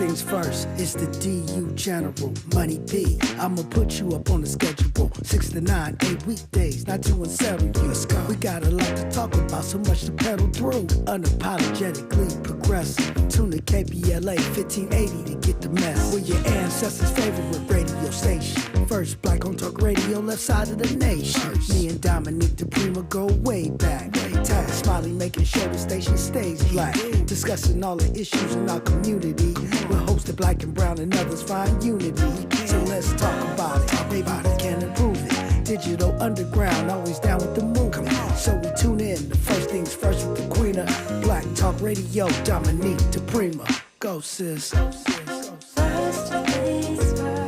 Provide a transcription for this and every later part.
things first, it's the DU General, Money P. I'ma put you up on the schedule, 6 to 9, 8 weekdays, not to unsettle you. Let's go. We got a lot to talk about, so much to pedal through. Unapologetically progressive. Tune to KBLA 1580 to get the mess. We're your ancestors' favorite radio station. First black on talk radio, left side of the nation. Me and Dominique DiPrima go way back. Tag Smiley making sure the station stays black. Discussing all the issues in our community. We're hosted black and brown and others find unity. So let's talk about it. Maybe we can improve it. Digital underground, always down with the movement. So we tune in. The first things first with the queen of Black Talk Radio, Dominique DiPrima. Go sis. First things first.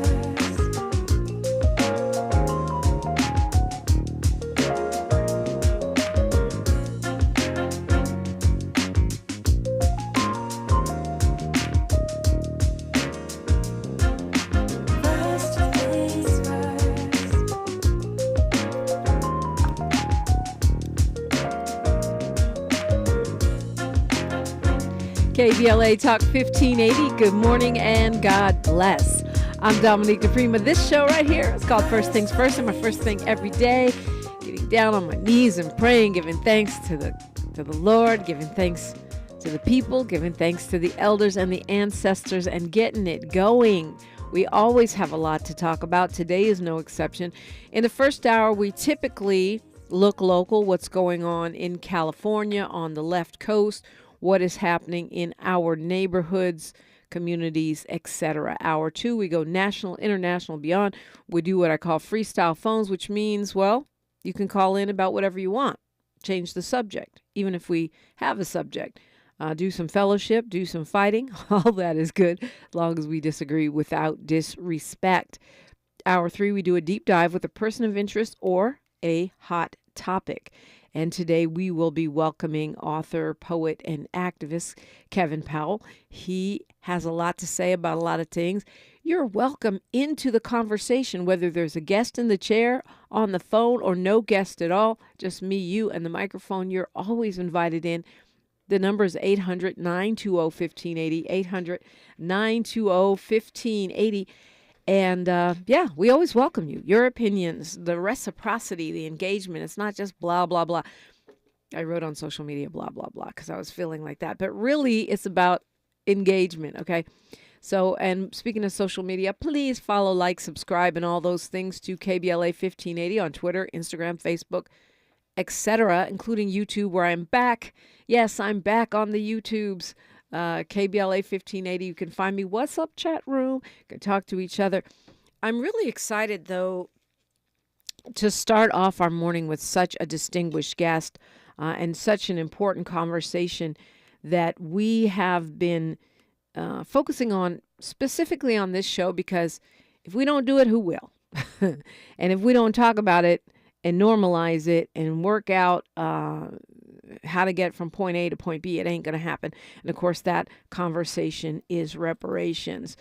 KBLA Talk 1580. Good morning and God bless. I'm Dominique DiPrima. This show right here is called First Things First, and my first thing every day, getting down on my knees and praying, giving thanks to the Lord, giving thanks to the people, giving thanks to the elders and the ancestors, and getting it going. We always have a lot to talk about. Today is no exception. In the first hour, we typically look local, what's going on in California, on the left coast, what is happening in our neighborhoods, communities, etc. Hour 2, we go national, international, beyond. We do what I call freestyle phones, which means, well, you can call in about whatever you want. Change the subject, even if we have a subject. Do some fellowship, do some fighting. All that is good, as long as we disagree without disrespect. Hour 3, we do a deep dive with a person of interest or a hot topic. And today we will be welcoming author, poet, and activist Kevin Powell. He has a lot to say about a lot of things. You're welcome into the conversation, whether there's a guest in the chair, on the phone, or no guest at all, just me, you, and the microphone. You're always invited in. The number is 800-920-1580, 800-920-1580. And we always welcome you. Your opinions, the reciprocity, the engagement. It's not just blah, blah, blah. I wrote on social media blah, blah, blah because I was feeling like that. But really, it's about engagement, okay? So, and speaking of social media, please follow, like, subscribe, and all those things to KBLA 1580 on Twitter, Instagram, Facebook, etc., including YouTube, where I'm back. Yes, I'm back on the YouTubes. KBLA 1580. You can find me. What's up, chat room? You can talk to each other. I'm really excited, though, to start off our morning with such a distinguished guest and such an important conversation that we have been focusing on specifically on this show, because if we don't do it, who will? And if we don't talk about it and normalize it and work out how to get from point A to point B, it ain't going to happen. And of course, that conversation is reparations.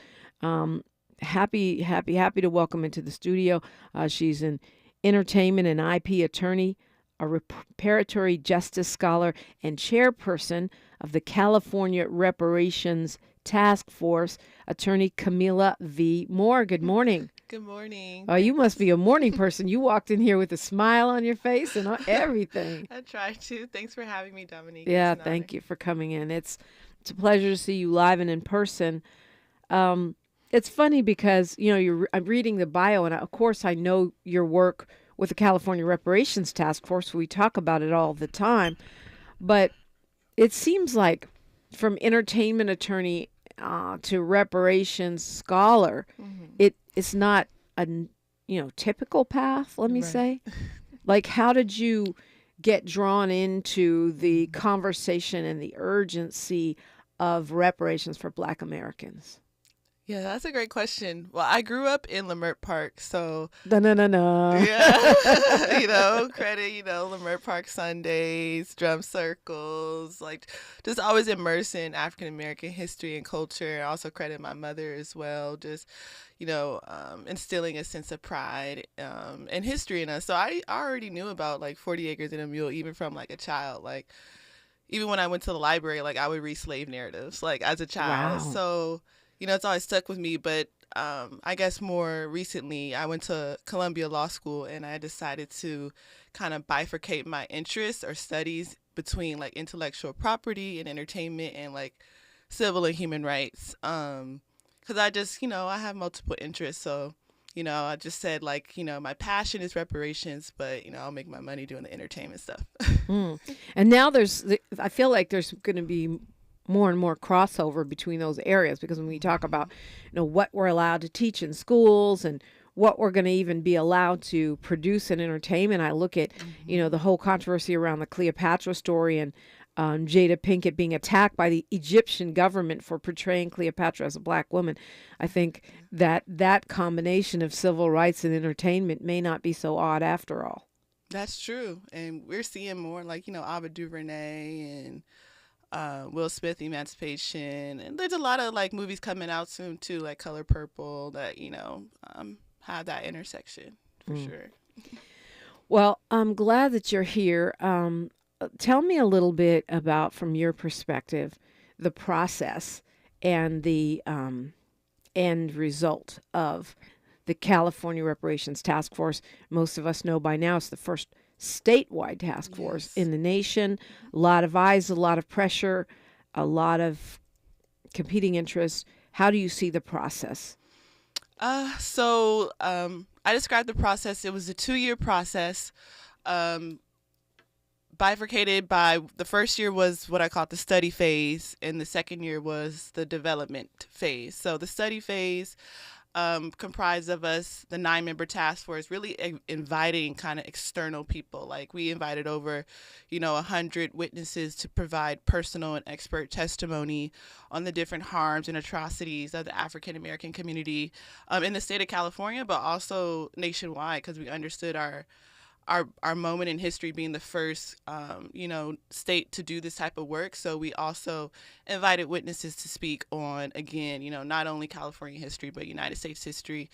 Happy to welcome into the studio. She's an entertainment and IP attorney, a reparatory justice scholar, and chairperson of the California Reparations Task Force, attorney Camila V. Moore. Good morning. Good morning. Oh, you must be a morning person. You walked in here with a smile on your face and everything. I tried to. Thanks for having me, Dominique. Yeah, thank you for coming in. It's a pleasure to see you live and in person. It's funny because, I'm reading the bio, and of course I know your work with the California Reparations Task Force. We talk about it all the time. But it seems like from entertainment attorney to reparations scholar, it's not a typical path, let me say. Like, how did you get drawn into the conversation and the urgency of reparations for Black Americans? Yeah, that's a great question. Well, I grew up in Leimert Park, so Yeah, credit, Leimert Park Sundays, drum circles, like just always immersed in African American history and culture. I also credit my mother as well, just instilling a sense of pride and history in us. So I already knew about like 40 Acres and a Mule, even from like a child. Like even when I went to the library, like I would read slave narratives, like as a child. Wow. So it's always stuck with me. But I guess more recently, I went to Columbia Law School, and I decided to kind of bifurcate my interests or studies between like intellectual property and entertainment and like civil and human rights. Because I just, I have multiple interests. So, I just said like, my passion is reparations, but, I'll make my money doing the entertainment stuff. And now I feel like there's going to be more and more crossover between those areas, because when we talk about, what we're allowed to teach in schools and what we're going to even be allowed to produce in entertainment, I look at, the whole controversy around the Cleopatra story and Jada Pinkett being attacked by the Egyptian government for portraying Cleopatra as a black woman. I think that combination of civil rights and entertainment may not be so odd after all. That's true. And we're seeing more like, Ava DuVernay and Will Smith Emancipation. And there's a lot of like movies coming out soon too, like Color Purple, that, have that intersection for sure. Well, I'm glad that you're here. Tell me a little bit about, from your perspective, the process and the end result of the California Reparations Task Force. Most of us know by now it's the first statewide task force in the nation. A lot of eyes, a lot of pressure, a lot of competing interests. How do you see the process? So I described the process. It was a 2-year process, bifurcated by the first year was what I call the study phase, and the second year was the development phase. So the study phase comprised of us, the 9-member task force, really inviting kind of external people. Like we invited over, 100 witnesses to provide personal and expert testimony on the different harms and atrocities of the African American community in the state of California, but also nationwide, because we understood our moment in history being the first, state to do this type of work. So we also invited witnesses to speak on, again, not only California history, but United States history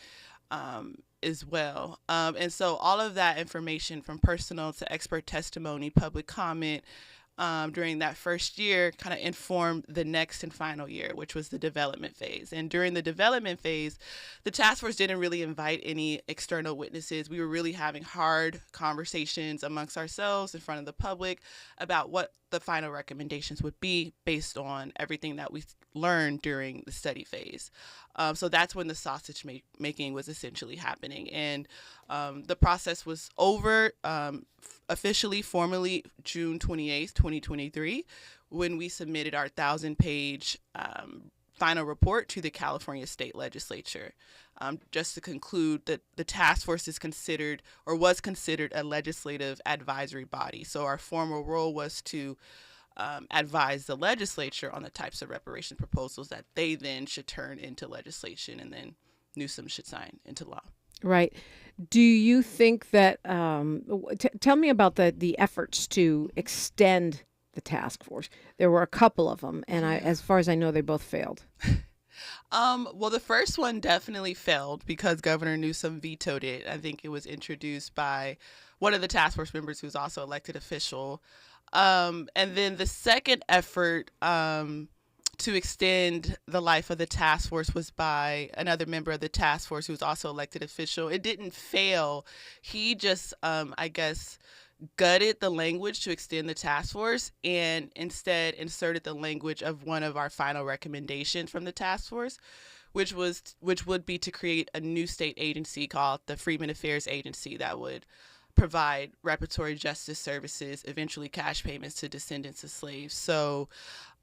as well. And so all of that information, from personal to expert testimony, public comment, during that first year kind of informed the next and final year, which was the development phase. And during the development phase, the task force didn't really invite any external witnesses. We were really having hard conversations amongst ourselves in front of the public about what the final recommendations would be based on everything that we learned during the study phase. So that's when the sausage making was essentially happening. And the process was over officially, formally, June 28th, 2023, when we submitted our 1,000-page final report to the California State Legislature. Just to conclude, that the task force is considered, or was considered, a legislative advisory body. So our formal role was to advise the legislature on the types of reparation proposals that they then should turn into legislation, and then Newsom should sign into law. Right. Do you think that, tell me about the efforts to extend the task force. There were a couple of them, and as far as I know, they both failed. Well, the first one definitely failed because Governor Newsom vetoed it. I think it was introduced by one of the task force members who's also elected official. And then the second effort to extend the life of the task force was by another member of the task force who's also elected official. It didn't fail. He just, I guess, gutted the language to extend the task force and instead inserted the language of one of our final recommendations from the task force, which would be to create a new state agency called the Freedmen Affairs Agency that would provide reparatory justice services, eventually cash payments to descendants of slaves. So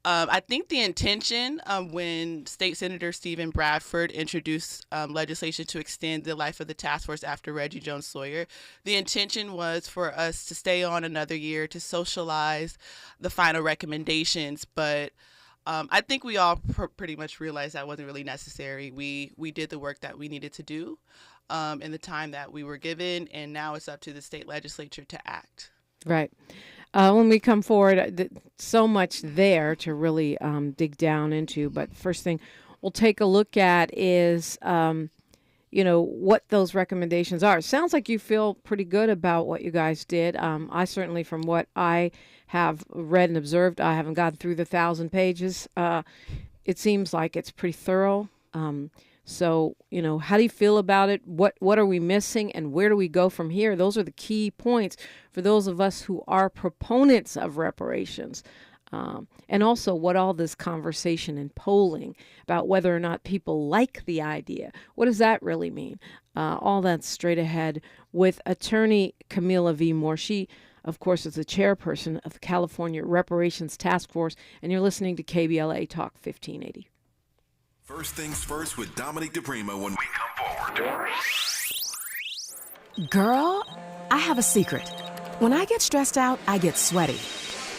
I think the intention when State Senator Stephen Bradford introduced legislation to extend the life of the task force after Reggie Jones Sawyer, the intention was for us to stay on another year to socialize the final recommendations. But I think we all pretty much realized that wasn't really necessary. We did the work that we needed to do in the time that we were given, and now it's up to the state legislature to act. Right. When we come forward, so much there to really dig down into. But first thing we'll take a look at is, what those recommendations are. It sounds like you feel pretty good about what you guys did. I certainly, from what I have read and observed, I haven't gotten through the 1,000 pages. it seems like it's pretty thorough. So, how do you feel about it? What are we missing, and where do we go from here? Those are the key points for those of us who are proponents of reparations. And also what all this conversation and polling about whether or not people like the idea, what does that really mean? All that's straight ahead with attorney Camila V. Moore. She, of course, is the chairperson of the California Reparations Task Force, and you're listening to KBLA Talk 1580. First things first with Dominique DiPrima when we come forward. Girl, I have a secret. When I get stressed out, I get sweaty.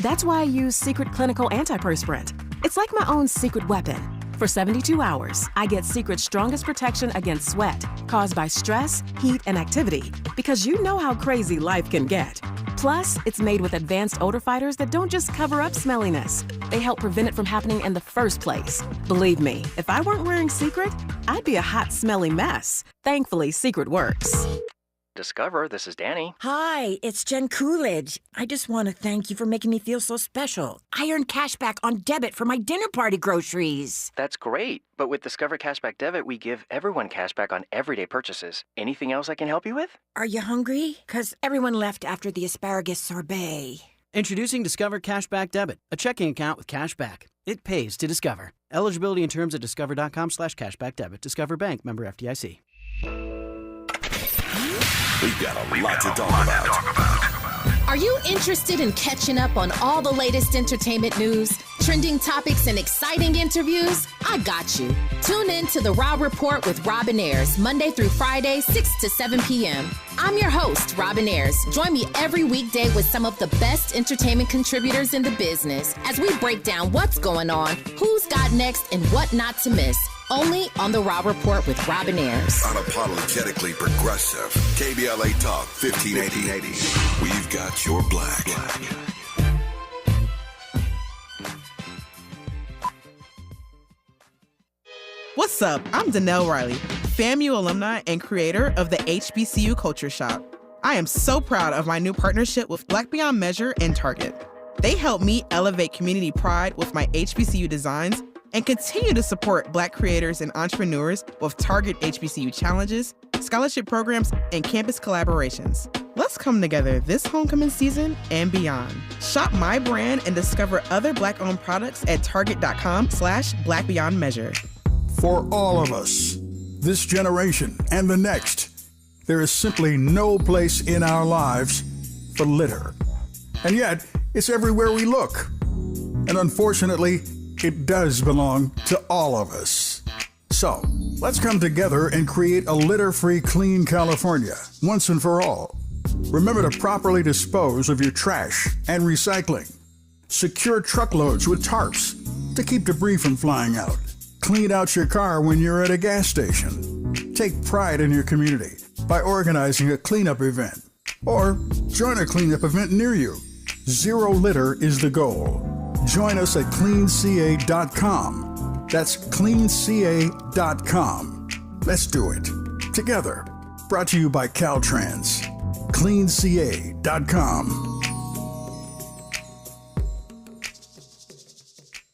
That's why I use Secret Clinical Antiperspirant. It's like my own secret weapon. For 72 hours, I get Secret's strongest protection against sweat caused by stress, heat, and activity, because you know how crazy life can get. Plus, it's made with advanced odor fighters that don't just cover up smelliness. They help prevent it from happening in the first place. Believe me, if I weren't wearing Secret, I'd be a hot, smelly mess. Thankfully, Secret works. Discover, this is Danny. Hi, it's Jen Coolidge. I just want to thank you for making me feel so special. I earned cash back on debit for my dinner party groceries. That's great. But with Discover Cashback Debit, we give everyone cash back on everyday purchases. Anything else I can help you with? Are you hungry? 'Cause everyone left after the asparagus sorbet. Introducing Discover Cashback Debit, a checking account with cash back. It pays to Discover. Eligibility and terms at discover.com/cashbackdebit. Discover Bank, member FDIC. We've got a lot to talk about. Are you interested in catching up on all the latest entertainment news, trending topics, and exciting interviews? I got you. Tune in to The Raw Report with Robin Ayers, Monday through Friday, 6 to 7 p.m. I'm your host, Robin Ayers. Join me every weekday with some of the best entertainment contributors in the business as we break down what's going on, who's got next, and what not to miss. Only on The Raw Report with Robin Ayers. Unapologetically progressive. KBLA Talk 1580. We've got your black. What's up? I'm Danelle Riley, FAMU alumni and creator of the HBCU Culture Shop. I am so proud of my new partnership with Black Beyond Measure and Target. They help me elevate community pride with my HBCU designs and continue to support Black creators and entrepreneurs with Target HBCU challenges, scholarship programs, and campus collaborations. Let's come together this homecoming season and beyond. Shop my brand and discover other Black-owned products at target.com/blackbeyondmeasure. For all of us, this generation and the next, there is simply no place in our lives for litter. And yet, it's everywhere we look. And unfortunately, it does belong to all of us. So, let's come together and create a litter-free, clean California, once and for all. Remember to properly dispose of your trash and recycling. Secure truckloads with tarps to keep debris from flying out. Clean out your car when you're at a gas station. Take pride in your community by organizing a cleanup event. Or join a cleanup event near you. Zero litter is the goal. Join us at cleanca.com. That's cleanca.com. Let's do it together. Brought to you by Caltrans. cleanca.com.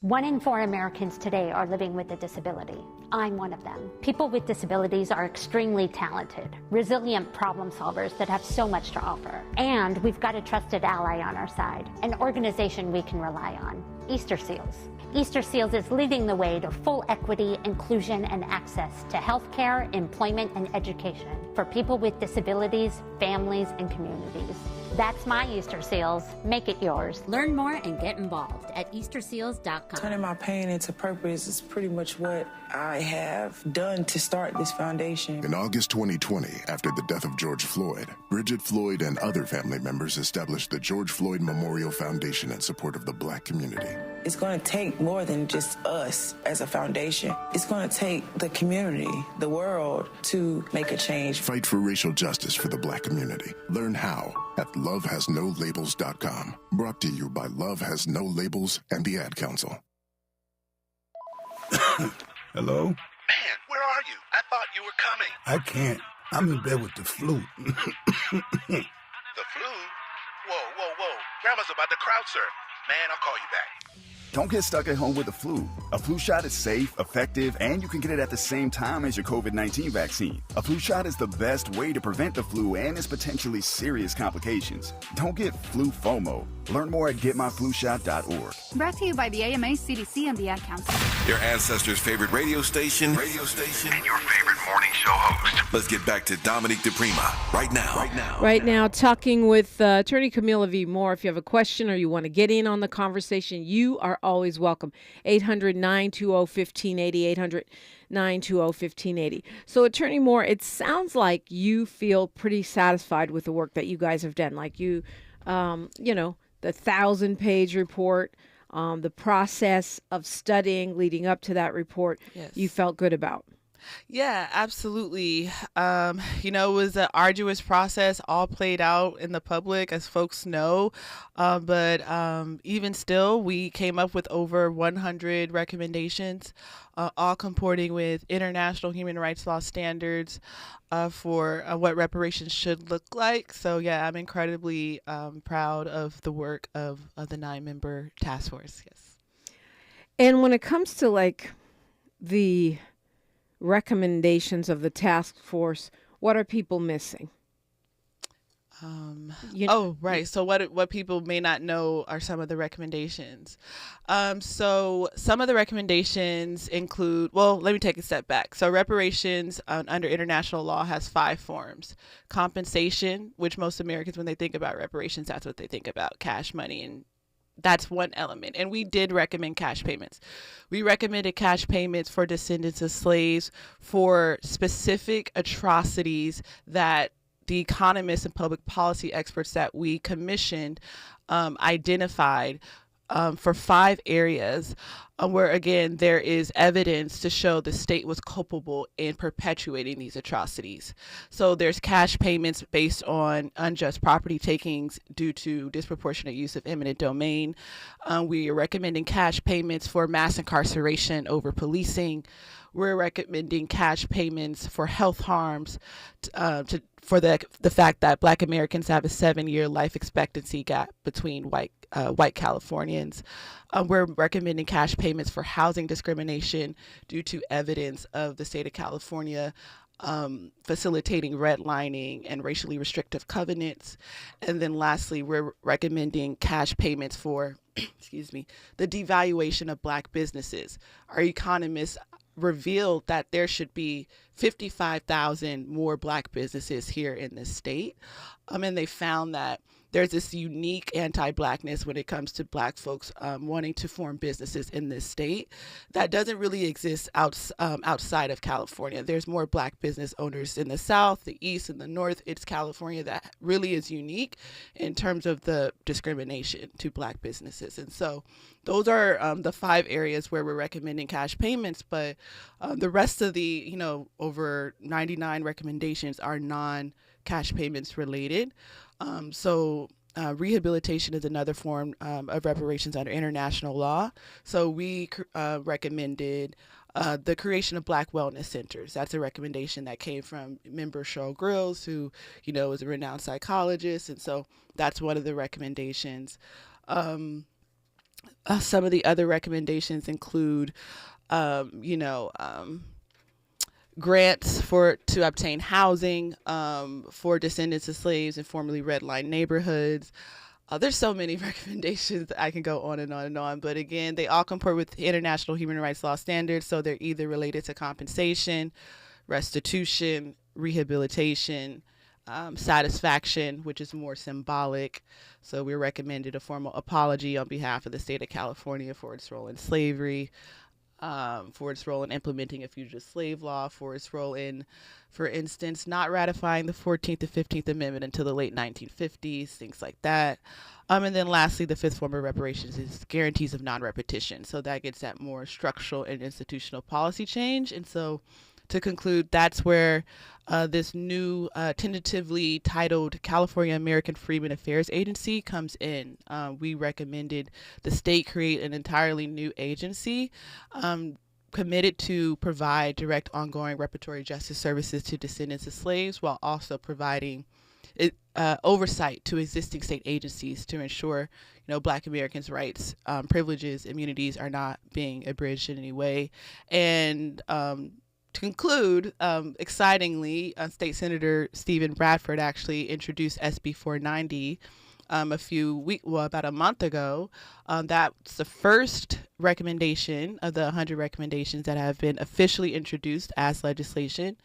1 in 4 Americans today are living with a disability. I'm one of them. People with disabilities are extremely talented, resilient problem solvers that have so much to offer. And we've got a trusted ally on our side, an organization we can rely on, Easter Seals. Easter Seals is leading the way to full equity, inclusion, and access to healthcare, employment, and education for people with disabilities, families, and communities. That's my Easter Seals. Make it yours. Learn more and get involved at easterseals.com. Turning my pain into purpose is pretty much what I have done to start this foundation. In August 2020, after the death of George Floyd, Bridget Floyd and other family members established the George Floyd Memorial Foundation in support of the Black community. It's going to take more than just us as a foundation. It's going to take the community, the world, to make a change. Fight for racial justice for the Black community. Learn how at lovehasnolabels.com. Brought to you by Love Has No Labels and the Ad Council. Hello? Man, where are you? I thought you were coming. I can't. I'm in bed with the flu. The flu? Whoa. Grandma's about to crowd surf. Man, I'll call you back. Don't get stuck at home with the flu. A flu shot is safe, effective, and you can get it at the same time as your COVID-19 vaccine. A flu shot is the best way to prevent the flu and its potentially serious complications. Don't get flu FOMO. Learn more at getmyflushot.org. Brought to you by the AMA, CDC, and the Ad Council. Your ancestors' favorite radio station, and your favorite morning show host. Let's get back to Dominique DiPrima right now. Right now, talking with Attorney Camilla V. Moore. If you have a question or you want to get in on the conversation, you are always welcome. 800-920-1580, 800-920-1580. So, Attorney Moore, it sounds like you feel pretty satisfied with the work that you guys have done. Like you, the 1,000-page report, the process of studying leading up to that report, Yes. you felt good about. Yeah, absolutely. It was an arduous process, all played out in the public, as folks know. But even still, we came up with over 100 recommendations, all comporting with international human rights law standards for what reparations should look like. So, yeah, I'm incredibly proud of the work of the 9-member task force. Yes. And when it comes to like the recommendations of the task force, what are people missing? Right. So what people may not know are some of the recommendations. So some of the recommendations include, let me take a step back. So reparations under international law has 5 forms. Compensation, which most Americans, when they think about reparations, that's what they think about, cash money, and that's one element. And we did recommend cash payments. We recommended cash payments for descendants of slaves for specific atrocities that the economists and public policy experts that we commissioned identified for 5 areas where, again, there is evidence to show the state was culpable in perpetuating these atrocities. So there's cash payments based on unjust property takings due to disproportionate use of eminent domain. We are recommending cash payments for mass incarceration over policing. We're recommending cash payments for health harms for the fact that Black Americans have a 7-year life expectancy gap between white Californians. We're recommending cash payments for housing discrimination due to evidence of the state of California facilitating redlining and racially restrictive covenants. And then lastly, we're recommending cash payments for, the devaluation of Black businesses. Our economists revealed that there should be 55,000 more Black businesses here in this state. And they found that there's this unique anti-Blackness when it comes to Black folks wanting to form businesses in this state that doesn't really exist outside of California. There's more Black business owners in the South, the East, and the North. It's California that really is unique in terms of the discrimination to Black businesses. And so those are the 5 areas where we're recommending cash payments, but the rest of the, over 99 recommendations are non-cash payments related. Rehabilitation is another form of reparations under international law. So we recommended the creation of Black wellness centers. That's a recommendation that came from member Cheryl Grills, who, is a renowned psychologist. And so that's one of the recommendations. Some of the other recommendations include, grants to obtain housing for descendants of slaves in formerly redlined neighborhoods. There's so many recommendations that I can go on and on and on. But again, they all comport with international human rights law standards. So they're either related to compensation, restitution, rehabilitation, satisfaction, which is more symbolic. So we recommended a formal apology on behalf of the state of California for its role in slavery, for its role in implementing a fugitive slave law, for its role in, for instance, not ratifying the 14th and 15th Amendment until the late 1950s, things like that. And then lastly, the 5th form of reparations is guarantees of non-repetition. So that gets at more structural and institutional policy change. And so to conclude, that's where this new tentatively titled California American Freedmen Affairs Agency comes in. We recommended the state create an entirely new agency committed to provide direct ongoing reparatory justice services to descendants of slaves while also providing oversight to existing state agencies to ensure, Black Americans' rights, privileges, immunities are not being abridged in any way. And to conclude, excitingly, State Senator Stephen Bradford actually introduced SB 490 about a month ago. That's the first recommendation of the 100 recommendations that have been officially introduced as legislation,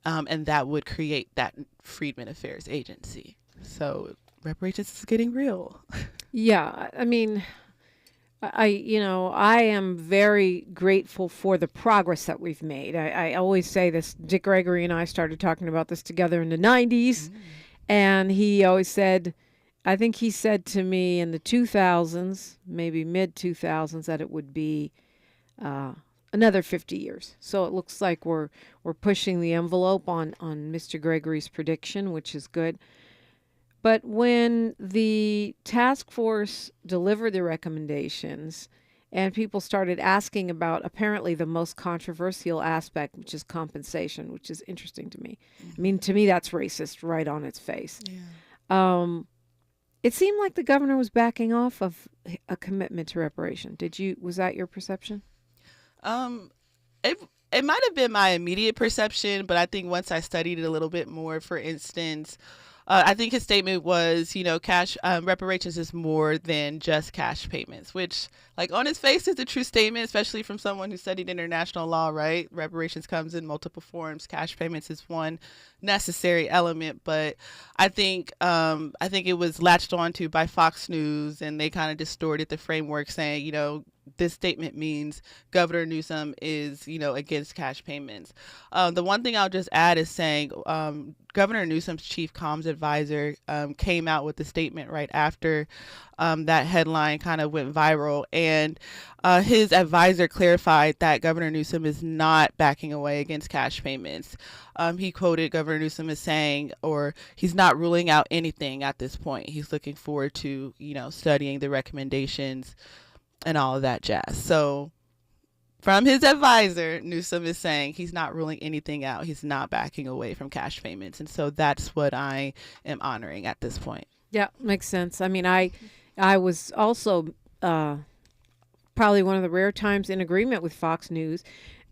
and that would create that Freedmen Affairs Agency. So reparations is getting real. Yeah, I mean, I am very grateful for the progress that we've made. I always say this. Dick Gregory and I started talking about this together in the 90s, and he always said, I think he said to me in the 2000s, maybe mid-2000s, that it would be another 50 years. So it looks like we're pushing the envelope on Mr. Gregory's prediction, which is good. But when the task force delivered the recommendations and people started asking about apparently the most controversial aspect, which is compensation, which is interesting to me. I mean, to me, that's racist right on its face. Yeah. It seemed like the governor was backing off of a commitment to reparation. Was that your perception? It might have been my immediate perception, but I think once I studied it a little bit more, for instance, I think his statement was, cash reparations is more than just cash payments, which, like, on its face is a true statement, especially from someone who studied international law, right? Reparations comes in multiple forms. Cash payments is one necessary element, but I think it was latched onto by Fox News, and they kind of distorted the framework, saying, this statement means Governor Newsom is, against cash payments. The one thing I'll just add is saying Governor Newsom's chief comms advisor came out with a statement right after that headline kind of went viral. And his advisor clarified that Governor Newsom is not backing away against cash payments. He quoted Governor Newsom as saying, or he's not ruling out anything at this point. He's looking forward to, studying the recommendations and all of that jazz. So from his advisor, Newsom is saying he's not ruling anything out. He's not backing away from cash payments. And so that's what I am honoring at this point. Yeah, makes sense. I mean, I was also probably one of the rare times in agreement with Fox News,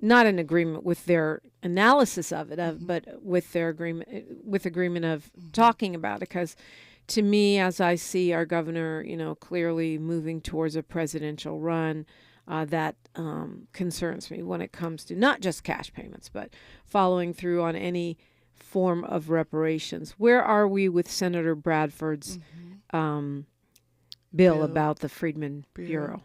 not in agreement with their analysis of it, but with their agreement of talking about it, because to me, as I see our governor, clearly moving towards a presidential run, that concerns me when it comes to not just cash payments, but following through on any form of reparations. Where are we with Senator Bradford's bill about the Freedmen Bureau?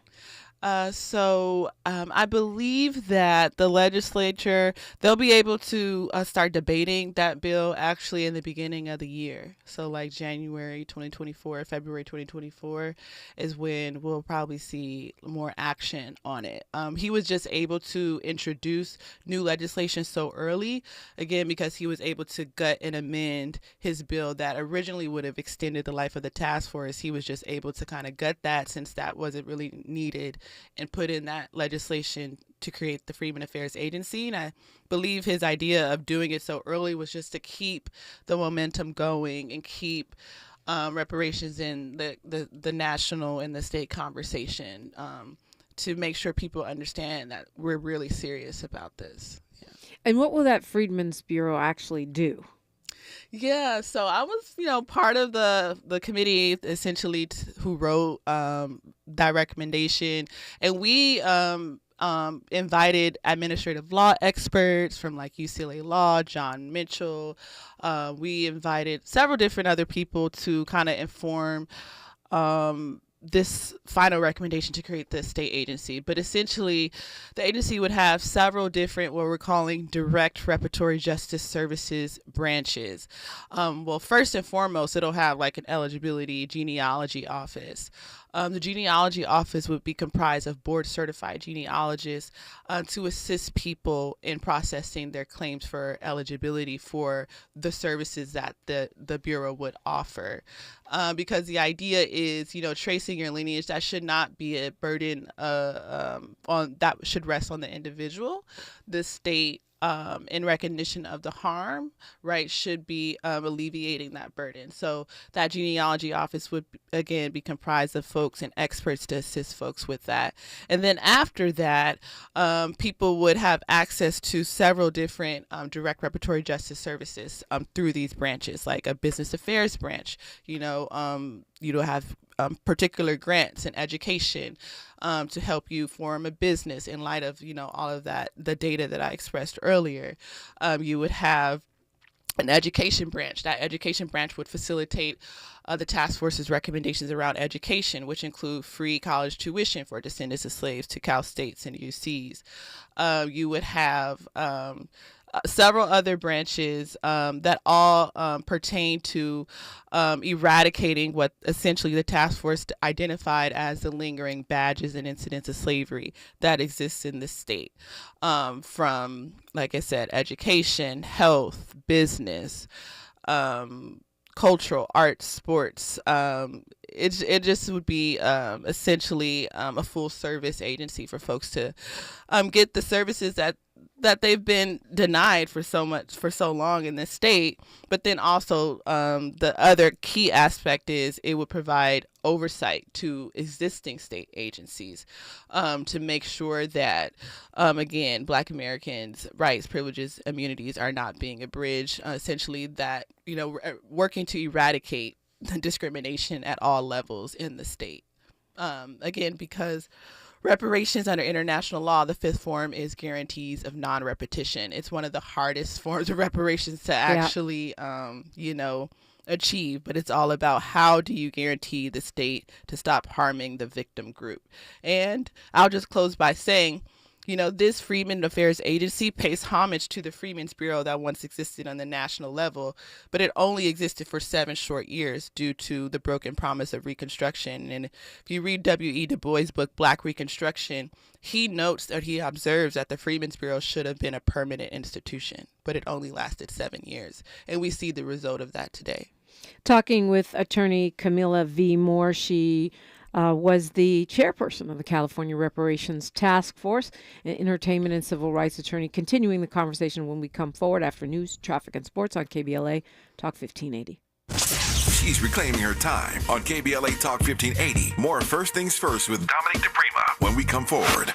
So I believe that the legislature, they'll be able to start debating that bill actually in the beginning of the year. So like January 2024, February 2024 is when we'll probably see more action on it. He was just able to introduce new legislation so early, again, because he was able to gut and amend his bill that originally would have extended the life of the task force. He was just able to kind of gut that, since that wasn't really needed, and put in that legislation to create the Freedmen Affairs Agency. And I believe his idea of doing it so early was just to keep the momentum going and keep reparations in the national and the state conversation, to make sure people understand that we're really serious about this. Yeah. And what will that Freedmen's Bureau actually do? Yeah, so I was, part of the committee essentially who wrote that recommendation, and we invited administrative law experts from like UCLA Law, John Mitchell. We invited several different other people to kind of inform this final recommendation to create the state agency. But essentially, the agency would have several different, what we're calling direct reparatory justice services branches. Well, first and foremost, it'll have like an eligibility genealogy office. The genealogy office would be comprised of board-certified genealogists to assist people in processing their claims for eligibility for the services that the Bureau would offer. Because the idea is, tracing your lineage, that should not be a burden that should rest on the individual. The state in recognition of the harm, right, should be alleviating that burden. So that genealogy office would, again, be comprised of folks and experts to assist folks with that. And then after that, people would have access to several different direct reparatory justice services through these branches, like a business affairs branch. You'll have particular grants and education to help you form a business in light of, all of that, the data that I expressed earlier. You would have an education branch. That education branch would facilitate the task force's recommendations around education, which include free college tuition for descendants of slaves to Cal States and UCs. You would have several other branches that all pertain to eradicating what essentially the task force identified as the lingering badges and incidents of slavery that exists in the state, from, like I said, education, health, business, cultural, arts, sports. It just would be essentially a full service agency for folks to get the services that they've been denied for so long in this state. But then also the other key aspect is it would provide oversight to existing state agencies to make sure that, again, Black Americans' rights, privileges, immunities are not being abridged. Essentially that, working to eradicate the discrimination at all levels in the state. Again, because reparations under international law, the fifth form is guarantees of non-repetition. It's one of the hardest forms of reparations to actually, achieve, but it's all about how do you guarantee the state to stop harming the victim group. And I'll just close by saying, this Freedmen Affairs Agency pays homage to the Freedmen's Bureau that once existed on the national level, but it only existed for 7 short years due to the broken promise of Reconstruction. And if you read W.E. Du Bois' book, Black Reconstruction, he notes that he observes that the Freedmen's Bureau should have been a permanent institution, but it only lasted 7 years. And we see the result of that today. Talking with attorney Camilla V. Moore, she was the chairperson of the California Reparations Task Force, an entertainment and civil rights attorney. Continuing the conversation when we come forward after news, traffic, and sports on KBLA Talk 1580. She's reclaiming her time on KBLA Talk 1580. More First Things First with Dominique DiPrima when we come forward.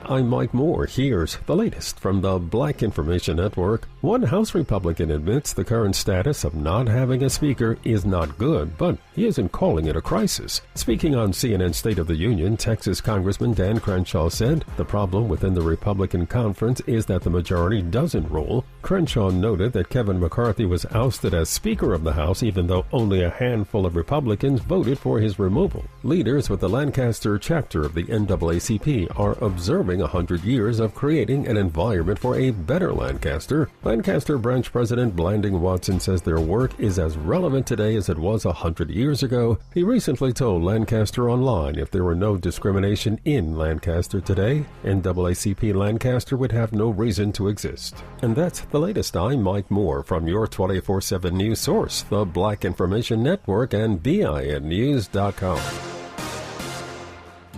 I'm Mike Moore. Here's the latest from the Black Information Network. One House Republican admits the current status of not having a speaker is not good, but he isn't calling it a crisis. Speaking on CNN State of the Union, Texas Congressman Dan Crenshaw said the problem within the Republican conference is that the majority doesn't rule. Crenshaw noted that Kevin McCarthy was ousted as Speaker of the House even though only a handful of Republicans voted for his removal. Leaders with the Lancaster chapter of the NAACP are observing 100 years of creating an environment for a better Lancaster. Lancaster branch president Blanding Watson says their work is as relevant today as it was 100 years ago. He recently told Lancaster Online if there were no discrimination in Lancaster today, NAACP Lancaster would have no reason to exist. And that's the latest. I'm Mike Moore from your 24/7 news source, the Black Information Network and BINnews.com.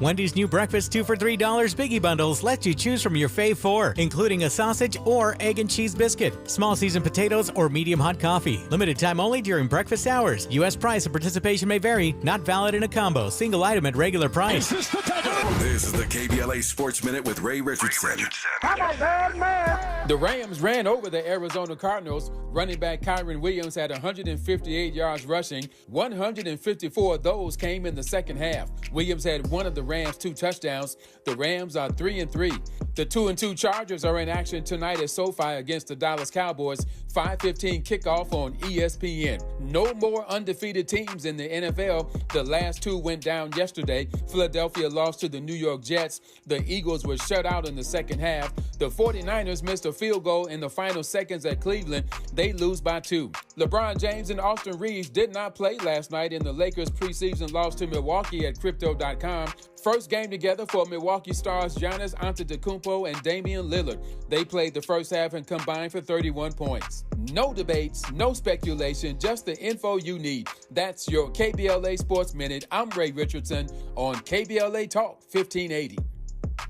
Wendy's new breakfast 2 for $3 Biggie Bundles let you choose from your fave 4, including a sausage or egg and cheese biscuit, small seasoned potatoes, or medium hot coffee. Limited time only during breakfast hours. U.S. price and participation may vary. Not valid in a combo. Single item at regular price. This is the KBLA Sports Minute with Ray Richardson. I'm a bad man. The Rams ran over the Arizona Cardinals. Running back Kyron Williams had 158 yards rushing. 154 of those came in the second half. Williams had one of the Rams 2 touchdowns. The Rams are 3-3. The 2-2 Chargers are in action tonight at SoFi against the Dallas Cowboys. 5:15 kickoff on ESPN. No more undefeated teams in the NFL. The last 2 went down yesterday. Philadelphia lost to the New York Jets. The Eagles were shut out in the second half. The 49ers missed a field goal in the final seconds at Cleveland. They lose by 2. LeBron James and Austin Reeves did not play last night in the Lakers' preseason loss to Milwaukee at Crypto.com. First game together for Milwaukee stars Giannis Antetokounmpo and Damian Lillard. They played the first half and combined for 31 points. No debates, no speculation, just the info you need. That's your KBLA Sports Minute. I'm Ray Richardson on KBLA Talk 1580.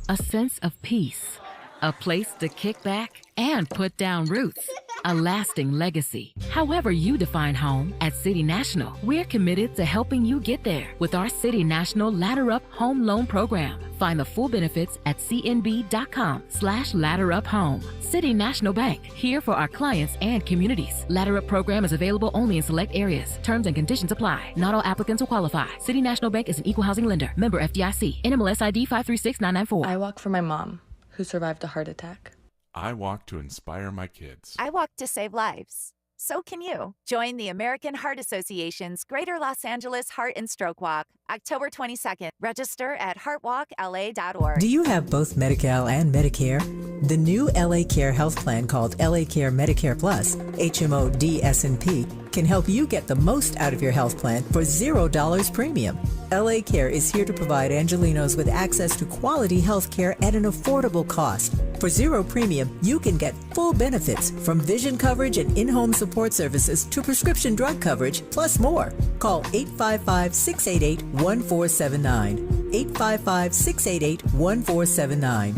a sense of peace, a place to kick back and put down roots, a lasting legacy. However you define home, at City National, we're committed to helping you get there with our City National Ladder Up Home Loan Program. Find the full benefits at cnb.com/ladderuphome. City National Bank, here for our clients and communities. Ladder Up program is available only in select areas. Terms and conditions apply. Not all applicants will qualify. City National Bank is an equal housing lender. Member FDIC. NMLS ID 536994. I walk for my mom, who survived a heart attack. I walk to inspire my kids. I walk to save lives. So can you. Join the American Heart Association's Greater Los Angeles Heart and Stroke Walk, October 22nd. Register at heartwalkla.org. Do you have both Medi-Cal and Medicare? The new LA Care health plan called LA Care Medicare Plus, HMO DSNP, can help you get the most out of your health plan for $0 premium. LA Care is here to provide Angelenos with access to quality health care at an affordable cost. For $0 premium, you can get full benefits from vision coverage and in-home support services to prescription drug coverage, plus more. Call 855-688-1479. 855-688-1479.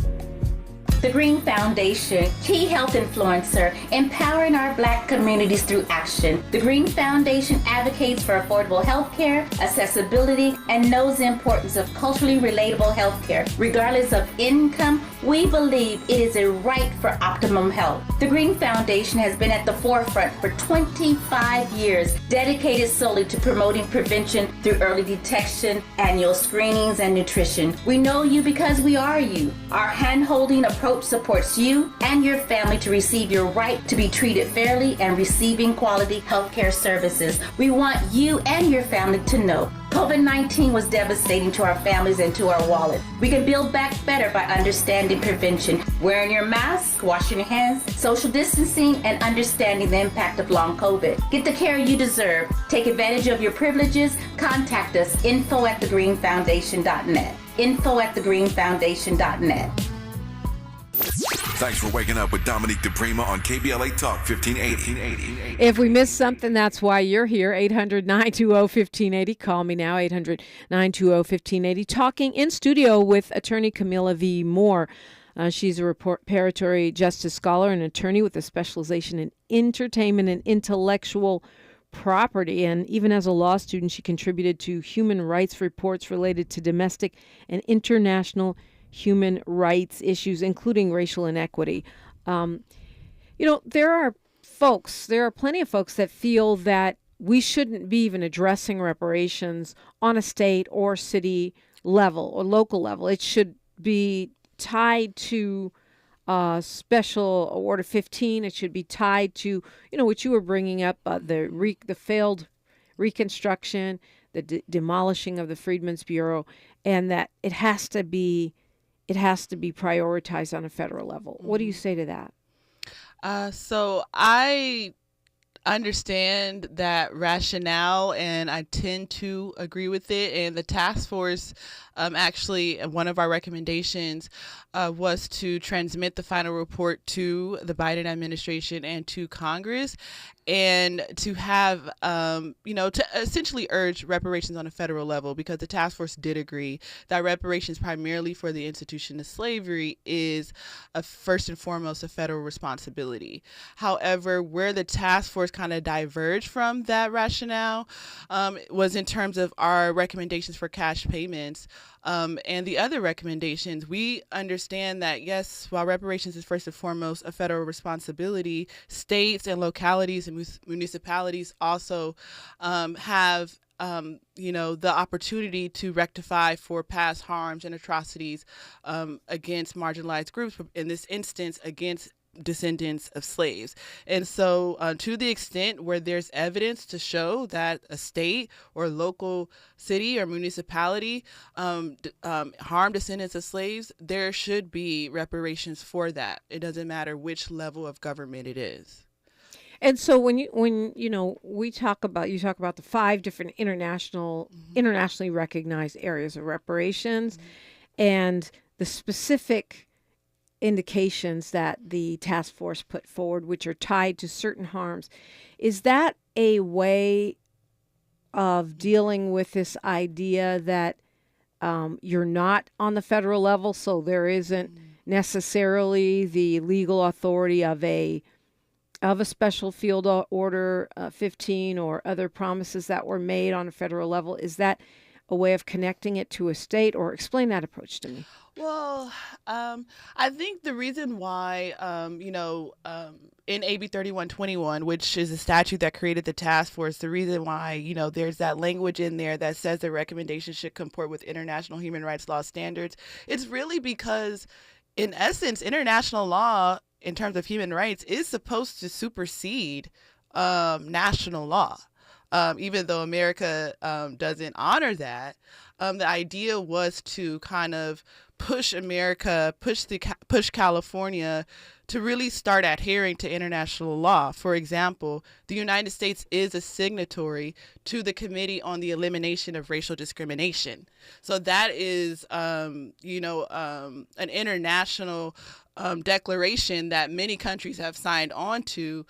The Green Foundation, key health influencer, empowering our Black communities through action. The Green Foundation advocates for affordable health care, accessibility, and knows the importance of culturally relatable health care. Regardless of income, we believe it is a right for optimum health. The Green Foundation has been at the forefront for 25 years, dedicated solely to promoting prevention through early detection, annual screenings, and nutrition. We know you because we are you. Our hand-holding approach supports you and your family to receive your right to be treated fairly and receiving quality healthcare services. We want you and your family to know COVID-19 was devastating to our families and to our wallet. We can build back better by understanding prevention, wearing your mask, washing your hands, social distancing, and understanding the impact of long COVID. Get the care you deserve. Take advantage of your privileges. Contact us, info@thegreenfoundation.net. info@thegreenfoundation.net. Thanks for waking up with Dominique DiPrima on KBLA Talk 1580. If we missed something, that's why you're here. 800-920-1580. Call me now, 800-920-1580. Talking in studio with attorney Camilla V. Moore. She's a preparatory justice scholar and attorney with a specialization in entertainment and intellectual property. And even as a law student, she contributed to human rights reports related to domestic and international human rights issues, including racial inequity. There are plenty of folks that feel that we shouldn't be even addressing reparations on a state or city level or local level. It should be tied to Special Order 15. It should be tied to, what you were bringing up, the failed Reconstruction, the demolishing of the Freedmen's Bureau, and that it has to be prioritized on a federal level. What do you say to that? So I understand that rationale, and I tend to agree with it. And the task force, actually, one of our recommendations was to transmit the final report to the Biden administration and to Congress, and to have, to essentially urge reparations on a federal level, because the task force did agree that reparations primarily for the institution of slavery is first and foremost a federal responsibility. However, where the task force kind of diverged from that rationale was in terms of our recommendations for cash payments. And the other recommendations, we understand that, yes, while reparations is first and foremost a federal responsibility, states and localities and municipalities also have the opportunity to rectify for past harms and atrocities against marginalized groups, in this instance against descendants of slaves. And so to the extent where there's evidence to show that a state or local city or municipality harmed descendants of slaves, there should be reparations for that. It doesn't matter which level of government it is. And so when you talk about the 5 different internationally recognized areas of reparations, and the specific indications that the task force put forward, which are tied to certain harms, is that a way of dealing with this idea that You're not on the federal level, so there isn't necessarily the legal authority of a special field order 15 or other promises that were made on a federal level. Is that a way of connecting it to a state, or explain that approach to me? Well, I think the reason why, in AB 3121, which is a statute that created the task force, the reason why, there's that language in there that says the recommendation should comport with international human rights law standards, it's really because, in essence, international law in terms of human rights is supposed to supersede national law. Even though America doesn't honor that, the idea was to kind of push California to really start adhering to international law. For example, the United States is a signatory to the Committee on the Elimination of Racial Discrimination. So that is, an international declaration that many countries have signed on to,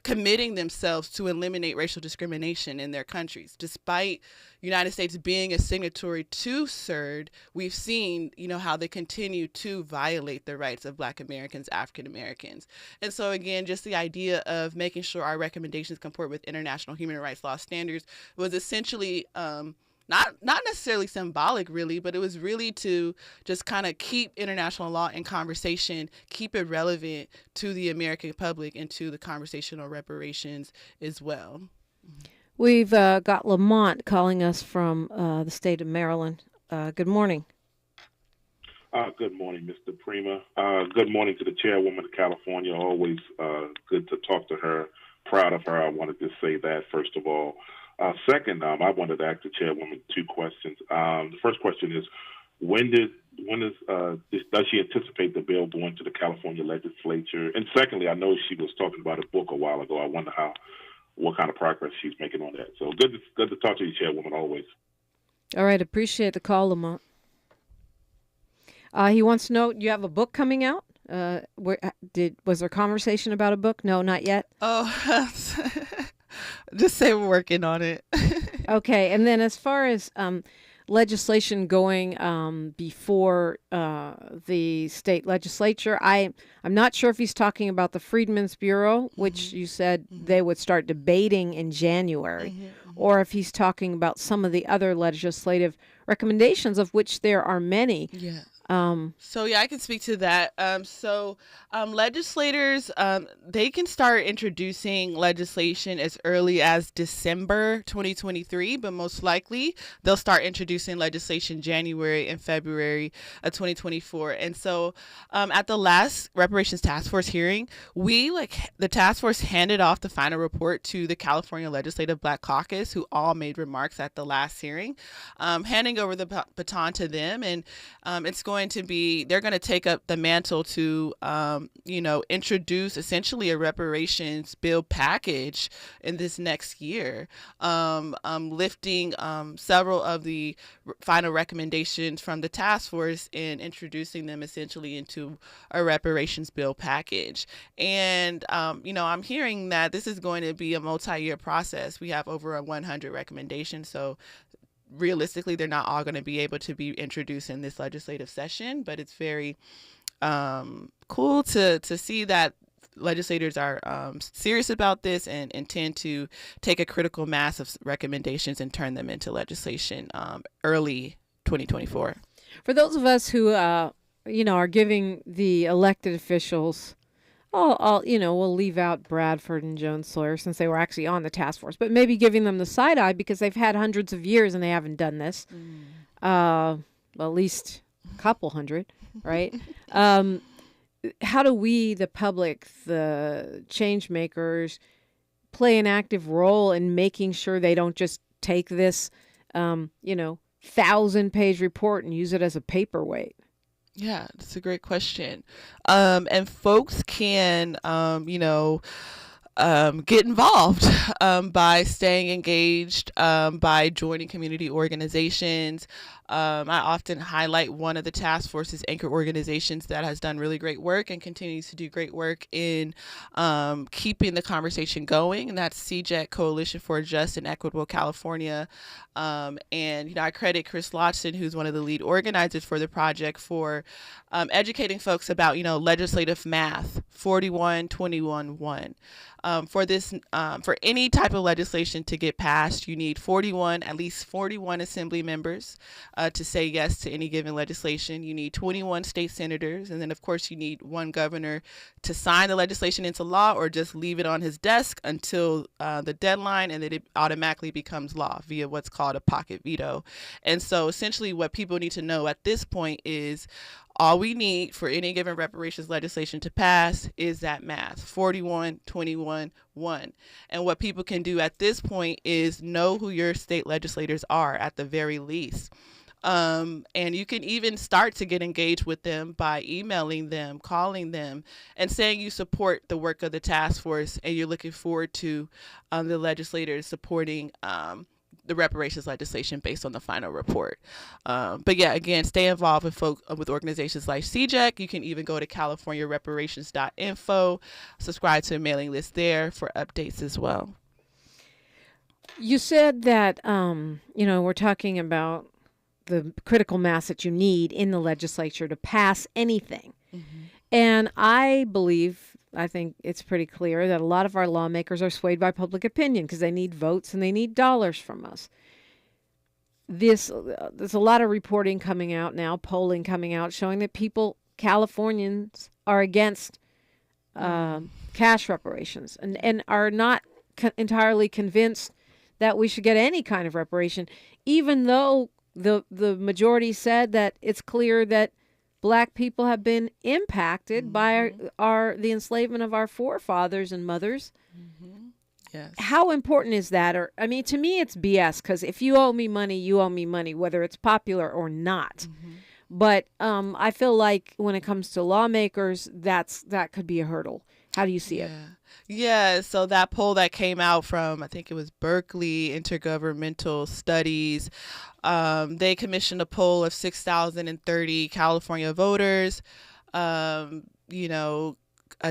committing themselves to eliminate racial discrimination in their countries. Despite United States being a signatory to CERD, we've seen, how they continue to violate the rights of Black Americans, African Americans. And so again, just the idea of making sure our recommendations comport with international human rights law standards was essentially not necessarily symbolic, really, but it was really to just kind of keep international law in conversation, keep it relevant to the American public and to the conversation on reparations as well. We've got Lamont calling us from the state of Maryland. Good morning. Good morning, Ms. DiPrima. Good morning to the chairwoman of California. Always good to talk to her. Proud of her. I wanted to say that, first of all. Second, I wanted to ask the chairwoman two questions. The first question is, does she anticipate the bill going to the California legislature? And secondly, I know she was talking about a book a while ago. I wonder what kind of progress she's making on that. So good to talk to you, chairwoman, always. All right, appreciate the call, Lamont. He wants to know, you have a book coming out? Was there conversation about a book? No, not yet. Oh, just say we're working on it. Okay, and then as far as legislation going before the state legislature, I'm not sure if he's talking about the Freedmen's Bureau, which you said they would start debating in January, or if he's talking about some of the other legislative recommendations, of which there are many. Yeah. So I can speak to that. Legislators, they can start introducing legislation as early as December 2023, but most likely they'll start introducing legislation January and February of 2024. And so at the last Reparations Task Force hearing, the task force handed off the final report to the California Legislative Black Caucus, who all made remarks at the last hearing, handing over the baton to them. And they're going to take up the mantle to, introduce essentially a reparations bill package in this next year, lifting several of the final recommendations from the task force and introducing them essentially into a reparations bill package. And, I'm hearing that this is going to be a multi-year process. We have over 100 recommendations, so realistically, they're not all going to be able to be introduced in this legislative session, but it's very cool to see that legislators are serious about this and intend to take a critical mass of recommendations and turn them into legislation early 2024. For those of us who, are giving the elected officials, we'll leave out Bradford and Jones Sawyer since they were actually on the task force, but maybe giving them the side eye because they've had hundreds of years and they haven't done this. At least a couple hundred, right? How do we, the public, the change makers, play an active role in making sure they don't just take this, 1,000-page report and use it as a paperweight? Yeah, that's a great question. And folks can, get involved by staying engaged, by joining community organizations, I often highlight one of the task force's anchor organizations that has done really great work and continues to do great work in keeping the conversation going, and that's CJEC, Coalition for a Just and Equitable California. And I credit Chris Lodson, who's one of the lead organizers for the project, for educating folks about legislative math, 41-21-1. For any type of legislation to get passed, you need at least 41 assembly members to say yes to any given legislation. You need 21 state senators, and then of course you need one governor to sign the legislation into law or just leave it on his desk until the deadline, and then it automatically becomes law via what's called a pocket veto. And so essentially what people need to know at this point is all we need for any given reparations legislation to pass is that math, 41-21-1. And what people can do at this point is know who your state legislators are at the very least. And you can even start to get engaged with them by emailing them, calling them, and saying you support the work of the task force and you're looking forward to the legislators supporting the reparations legislation based on the final report. But yeah, again, stay involved with organizations like CJEC. You can even go to californiareparations.info, subscribe to a mailing list there for updates as well. You said that, we're talking about the critical mass that you need in the legislature to pass anything. Mm-hmm. And I think it's pretty clear that a lot of our lawmakers are swayed by public opinion because they need votes and they need dollars from us. There's a lot of reporting coming out now, polling coming out, showing that Californians are against cash reparations and are not entirely convinced that we should get any kind of reparation, even though the majority said that it's clear that Black people have been impacted by the enslavement of our forefathers and mothers. Mm-hmm. Yes. How important is that? To me, it's BS, because if you owe me money, you owe me money, whether it's popular or not. Mm-hmm. But I feel like when it comes to lawmakers, that could be a hurdle. How do you see it? Yeah, so that poll that came out from, I think it was Berkeley Intergovernmental Studies, they commissioned a poll of 6,030 California voters,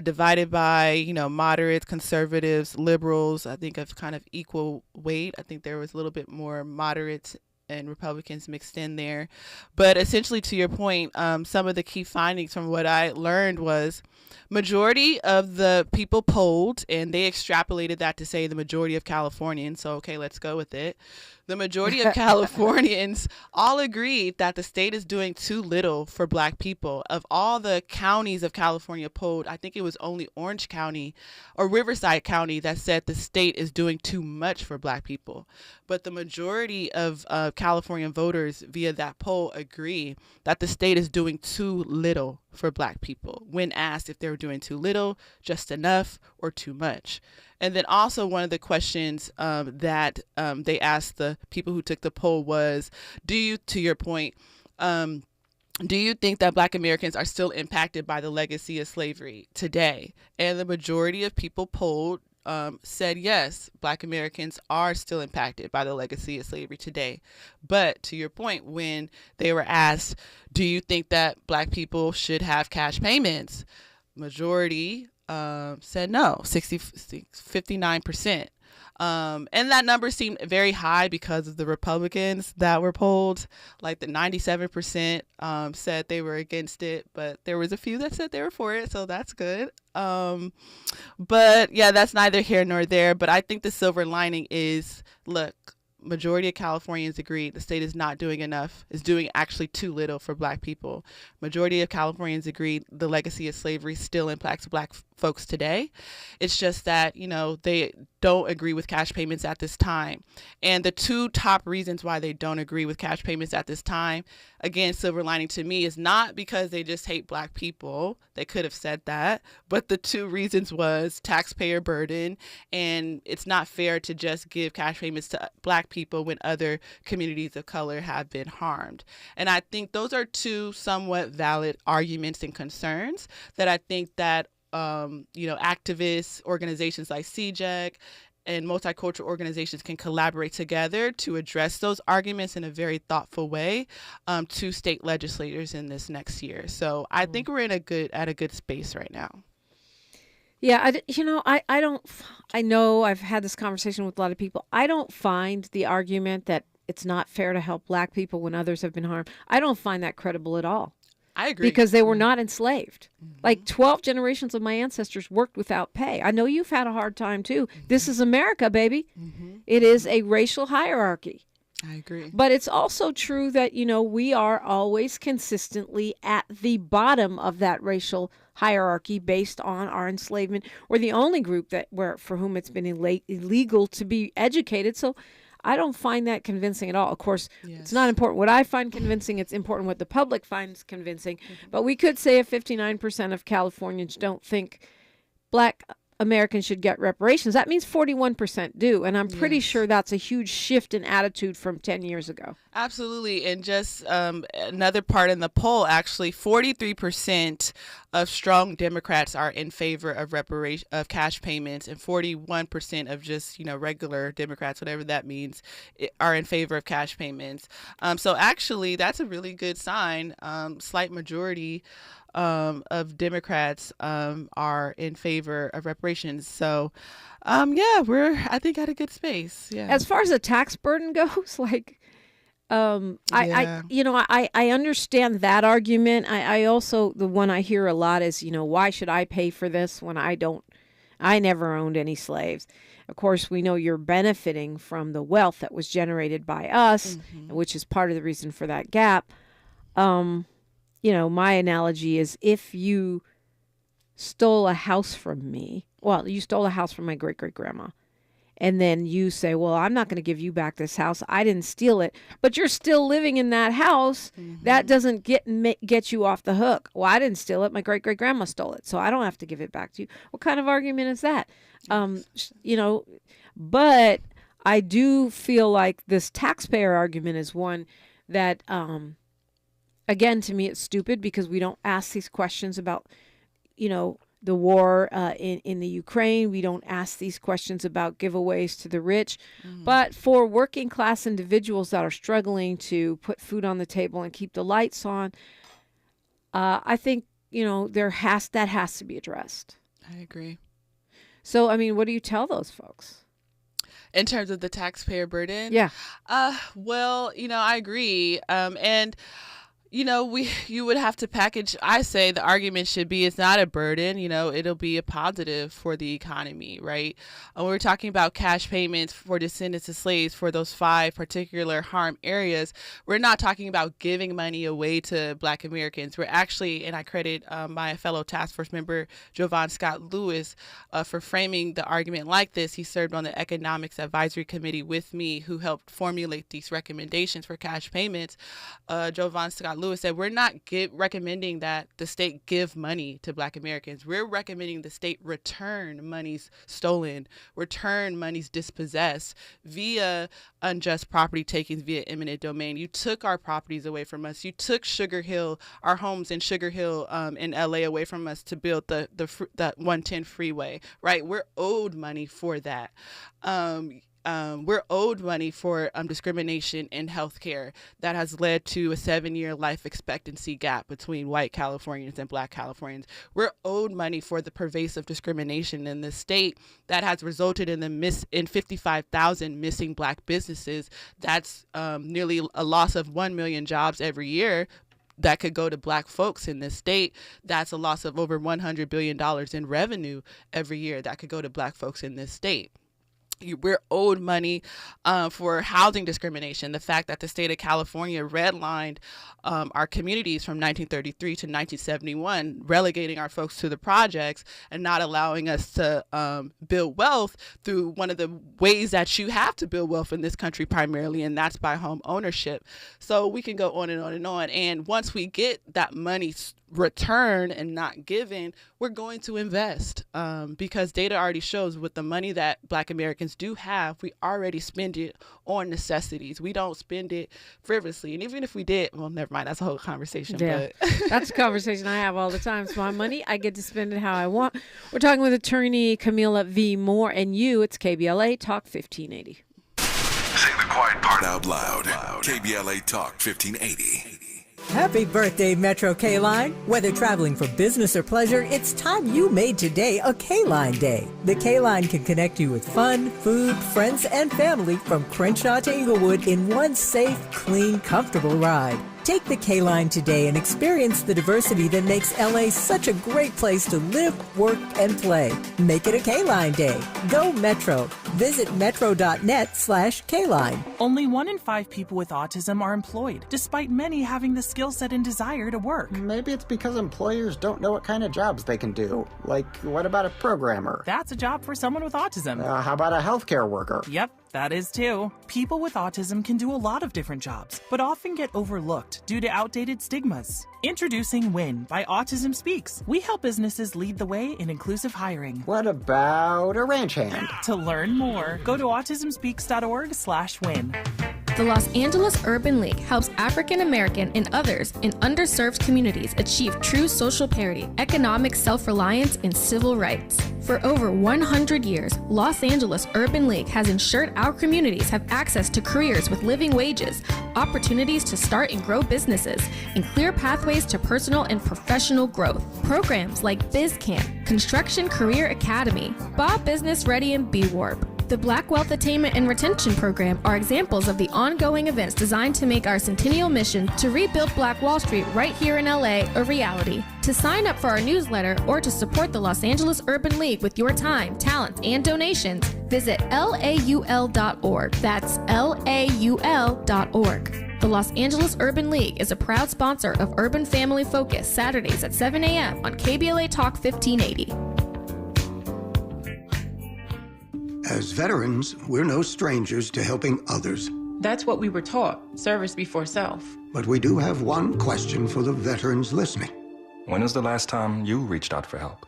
divided by, moderates, conservatives, liberals, I think of kind of equal weight. I think there was a little bit more moderates and Republicans mixed in there. But essentially, to your point, some of the key findings from what I learned was majority of the people polled, and they extrapolated that to say the majority of Californians. So, okay, let's go with it. The majority of Californians all agreed that the state is doing too little for Black people. Of all the counties of California polled, I think it was only Orange County or Riverside County that said the state is doing too much for Black people. But the majority of California voters via that poll agree that the state is doing too little for Black people when asked if they were doing too little, just enough, or too much. And then also one of the questions that they asked the people who took the poll was, to your point, do you think that Black Americans are still impacted by the legacy of slavery today? And the majority of people polled said yes, Black Americans are still impacted by the legacy of slavery today. But to your point, when they were asked, do you think that Black people should have cash payments? Majority said no, 59%. And that number seemed very high because of the Republicans that were polled. Like the 97% said they were against it, but there was a few that said they were for it, so that's good. But yeah, that's neither here nor there. But I think the silver lining is, look, majority of Californians agree the state is not doing enough, is doing actually too little for Black people. Majority of Californians agree the legacy of slavery still impacts Black folks today. It's just that, they don't agree with cash payments at this time. And the two top reasons why they don't agree with cash payments at this time, again, silver lining to me, is not because they just hate Black people. They could have said that. But the two reasons was taxpayer burden, and it's not fair to just give cash payments to Black people when other communities of color have been harmed. And I think those are two somewhat valid arguments and concerns that I think that activists, organizations like CJEC, and multicultural organizations can collaborate together to address those arguments in a very thoughtful way to state legislators in this next year. So I think we're in at a good space right now. Yeah, I know I've had this conversation with a lot of people. I don't find the argument that it's not fair to help Black people when others have been harmed. I don't find that credible at all. I agree. Because they were not enslaved. Like 12 generations of my ancestors worked without pay. I know you've had a hard time too. This is America, baby. It is a racial hierarchy. I agree. But it's also true that, we are always consistently at the bottom of that racial hierarchy based on our enslavement. We're the only group for whom it's been illegal to be educated. So I don't find that convincing at all. Of course, It's not important what I find convincing. It's important what the public finds convincing. But we could say if 59% of Californians don't think Black Americans should get reparations, that means 41% do. And I'm pretty sure that's a huge shift in attitude from 10 years ago. Absolutely. And just another part in the poll, actually, 43% of strong Democrats are in favor of cash payments, and 41% of just, regular Democrats, whatever that means, are in favor of cash payments. So actually, that's a really good sign. Slight majority of Democrats are in favor of reparations. So, we're, I think, at a good space. Yeah. As far as the tax burden goes, I understand that argument. I also, the one I hear a lot is, why should I pay for this when I never owned any slaves? Of course, we know you're benefiting from the wealth that was generated by us, which is part of the reason for that gap. My analogy is if you stole a house from me, you stole a house from my great-great-grandma, and then you say, well, I'm not going to give you back this house. I didn't steal it, but you're still living in that house. That doesn't get you off the hook. Well, I didn't steal it. My great-great-grandma stole it, so I don't have to give it back to you. What kind of argument is that? But I do feel like this taxpayer argument is one that, again, to me, it's stupid because we don't ask these questions about, the war in the Ukraine. We don't ask these questions about giveaways to the rich. But for working class individuals that are struggling to put food on the table and keep the lights on, I think, that has to be addressed. I agree. So, what do you tell those folks? In terms of the taxpayer burden? Yeah. I agree. And you would have to package. I say the argument should be it's not a burden. It'll be a positive for the economy, right? When we're talking about cash payments for descendants of slaves for those 5 particular harm areas, we're not talking about giving money away to Black Americans. We're actually, and I credit my fellow task force member, Jovan Scott Lewis, for framing the argument like this. He served on the Economics Advisory Committee with me, who helped formulate these recommendations for cash payments. Jovan Scott Lewis said, we're not recommending that the state give money to Black Americans. We're recommending the state return monies stolen, return monies dispossessed via unjust property takings via eminent domain. You took our properties away from us. You took Sugar Hill, our homes in Sugar Hill in LA away from us to build the 110 freeway, right? We're owed money for that. We're owed money for discrimination in healthcare that has led to a 7-year life expectancy gap between white Californians and Black Californians. We're owed money for the pervasive discrimination in the state that has resulted in 55,000 missing Black businesses. That's nearly a loss of 1 million jobs every year that could go to Black folks in this state. That's a loss of over $100 billion in revenue every year that could go to Black folks in this state. We're owed money for housing discrimination. The fact that the state of California redlined our communities from 1933 to 1971, relegating our folks to the projects and not allowing us to build wealth through one of the ways that you have to build wealth in this country primarily, and that's by home ownership. So we can go on and on and on. And once we get that money return and not given, we're going to invest because data already shows with the money that Black Americans do have, we already spend it on necessities. We don't spend it frivolously. And even if we did, well, never mind. That's a whole conversation. Yeah, But that's a conversation I have all the time. It's my money. I get to spend it how I want. We're talking with attorney Camilla V. Moore and you. It's KBLA Talk 1580. Say the quiet part out loud. KBLA Talk 1580. Happy birthday, Metro K-Line. Whether traveling for business or pleasure, it's time you made today a K-Line day. The K-Line can connect you with fun, food, friends, and family from Crenshaw to Inglewood in one safe, clean, comfortable ride. Take the K-Line today and experience the diversity that makes LA such a great place to live, work, and play. Make it a K-Line day. Go Metro. Visit metro.net/K-Line. Only 1 in 5 people with autism are employed, despite many having the skill set and desire to work. Maybe it's because employers don't know what kind of jobs they can do. Like, what about a programmer? That's a job for someone with autism. How about a healthcare worker? Yep. That is too. People with autism can do a lot of different jobs, but often get overlooked due to outdated stigmas. Introducing WIN by Autism Speaks. We help businesses lead the way in inclusive hiring. What about a ranch hand? To learn more, go to autismspeaks.org/win. The Los Angeles Urban League helps African American and others in underserved communities achieve true social parity, economic self-reliance, and civil rights. For over 100 years, Los Angeles Urban League has ensured our communities have access to careers with living wages, opportunities to start and grow businesses, and clear pathways to personal and professional growth. Programs like BizCamp, Construction Career Academy, Bob Business Ready, and B-Warp. The Black Wealth Attainment and Retention Program are examples of the ongoing events designed to make our centennial mission to rebuild Black Wall Street right here in LA a reality. To sign up for our newsletter or to support the Los Angeles Urban League with your time, talent, and donations, visit laul.org. That's laul.org. The Los Angeles Urban League is a proud sponsor of Urban Family Focus Saturdays at 7 a.m. on KBLA Talk 1580. As veterans, we're no strangers to helping others. That's what we were taught, service before self. But we do have one question for the veterans listening. When was the last time you reached out for help?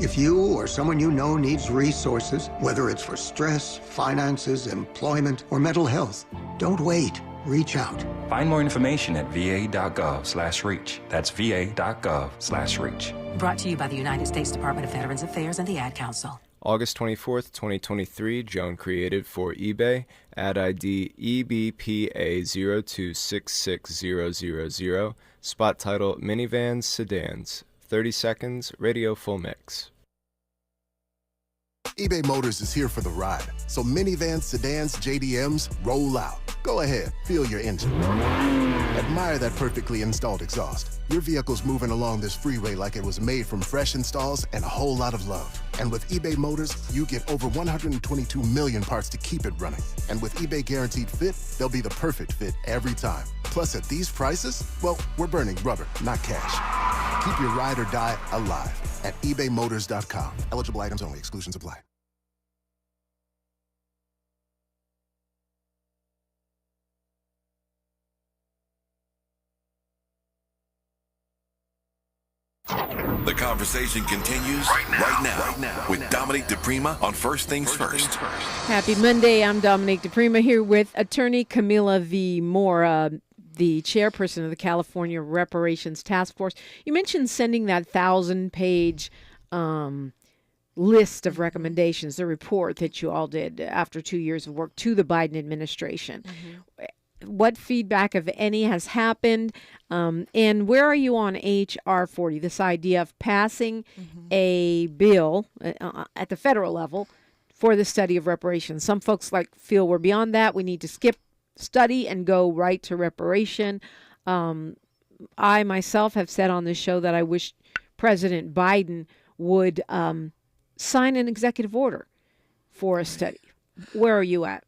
If you or someone you know needs resources, whether it's for stress, finances, employment, or mental health, don't wait. Reach out. Find more information at va.gov/reach. That's va.gov/reach. Brought to you by the United States Department of Veterans Affairs and the Ad Council. August 24th, 2023, Joan created for eBay, ad ID EBPA0266000, spot title Minivans, Sedans, 30 seconds, radio full mix. eBay Motors is here for the ride. So minivans, sedans, JDMs, roll out. Go ahead, feel your engine. Admire that perfectly installed exhaust. Your vehicle's moving along this freeway like it was made from fresh installs and a whole lot of love. And with eBay Motors, you get over 122 million parts to keep it running. And with eBay Guaranteed Fit, they'll be the perfect fit every time. Plus, at these prices, well, we're burning rubber, not cash. Keep your ride or die alive at ebaymotors.com. Eligible items only. Exclusions apply. The conversation continues right now with Dominique DiPrima on First Things First. Happy Monday. I'm Dominique DiPrima here with attorney Camilla V. Moore, the chairperson of the California Reparations Task Force. You mentioned sending that 1,000-page list of recommendations, the report that you all did after 2 years of work to the Biden administration. Mm-hmm. What feedback, if any, has happened? And where are you on H.R. 40, this idea of passing a bill at the federal level for the study of reparations? Some folks feel we're beyond that. We need to skip study and go right to reparation. I myself have said on this show that I wish President Biden would sign an executive order for a study. Where are you at?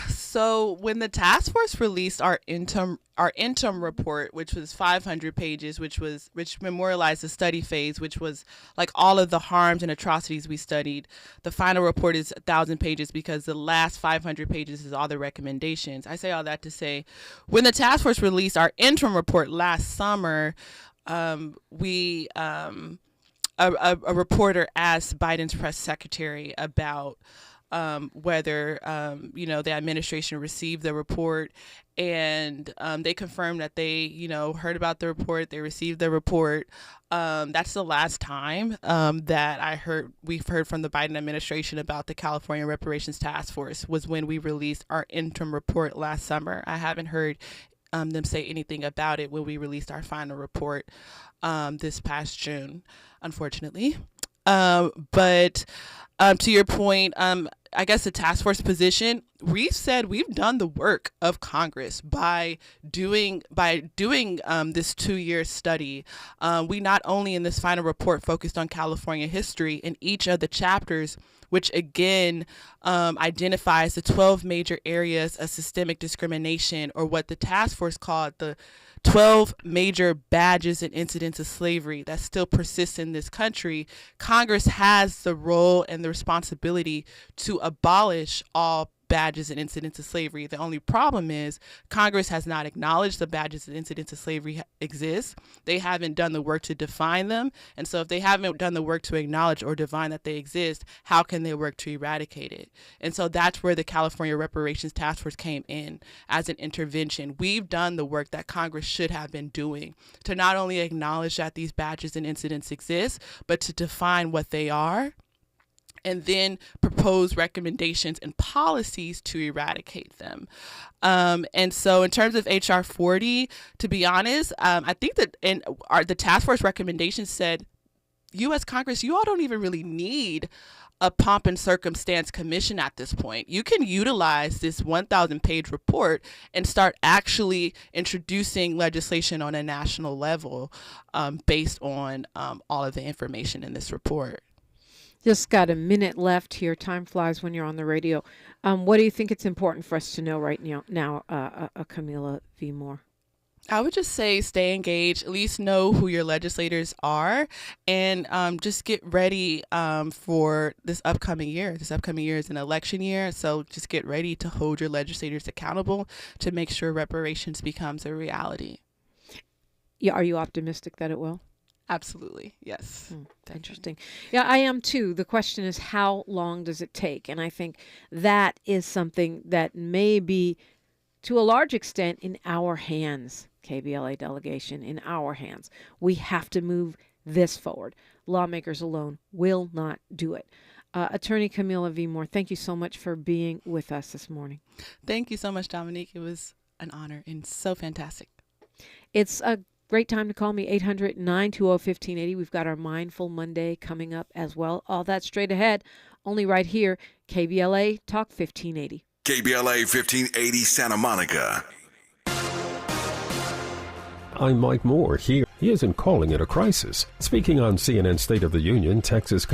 So when the task force released our interim report, which was 500 pages, which memorialized the study phase, which was like all of the harms and atrocities we studied. The final report is 1,000 pages because the last 500 pages is all the recommendations. I say all that to say, when the task force released our interim report last summer, a reporter asked Biden's press secretary about whether the administration received the report, and they confirmed that they heard about the report, they received the report. That's the last time that we've heard from the Biden administration about the California Reparations Task Force, was when we released our interim report last summer. I haven't heard them say anything about it when we released our final report this past June, unfortunately. But to your point, I guess the task force position, we've said we've done the work of Congress by doing this 2-year study. We not only in this final report focused on California history in each of the chapters, which again identifies the 12 major areas of systemic discrimination, or what the task force called the 12 major badges and incidents of slavery that still persist in this country. Congress has the role and the responsibility to abolish all badges and incidents of slavery. The only problem is Congress has not acknowledged the badges and incidents of slavery exist. They haven't done the work to define them. And so if they haven't done the work to acknowledge or define that they exist, how can they work to eradicate it? And so that's where the California Reparations Task Force came in as an intervention. We've done the work that Congress should have been doing to not only acknowledge that these badges and incidents exist, but to define what they are, and then propose recommendations and policies to eradicate them. And so in terms of H.R. 40, to be honest, I think that the task force recommendations said, U.S. Congress, you all don't even really need a pomp and circumstance commission at this point. You can utilize this 1,000-page report and start actually introducing legislation on a national level based on all of the information in this report. Just got a minute left here. Time flies when you're on the radio. What do you think it's important for us to know right now, Camila V. Moore? I would just say stay engaged, at least know who your legislators are, and just get ready for this upcoming year. This upcoming year is an election year, so just get ready to hold your legislators accountable to make sure reparations becomes a reality. Yeah, are you optimistic that it will? Absolutely, yes. Interesting. Yeah, I am too. The question is, how long does it take? And I think that is something that may be, to a large extent, in our hands, KBLA delegation, in our hands. We have to move this forward. Lawmakers alone will not do it. Attorney Camila V. Moore, thank you so much for being with us this morning. Thank you so much, Dominique. It was an honor and so fantastic. It's a great time to call me, 800-920-1580. We've got our Mindful Monday coming up as well. All that straight ahead, only right here, KBLA Talk 1580. KBLA 1580 Santa Monica. I'm Mike Moore here. He isn't calling it a crisis. Speaking on CNN State of the Union, Texas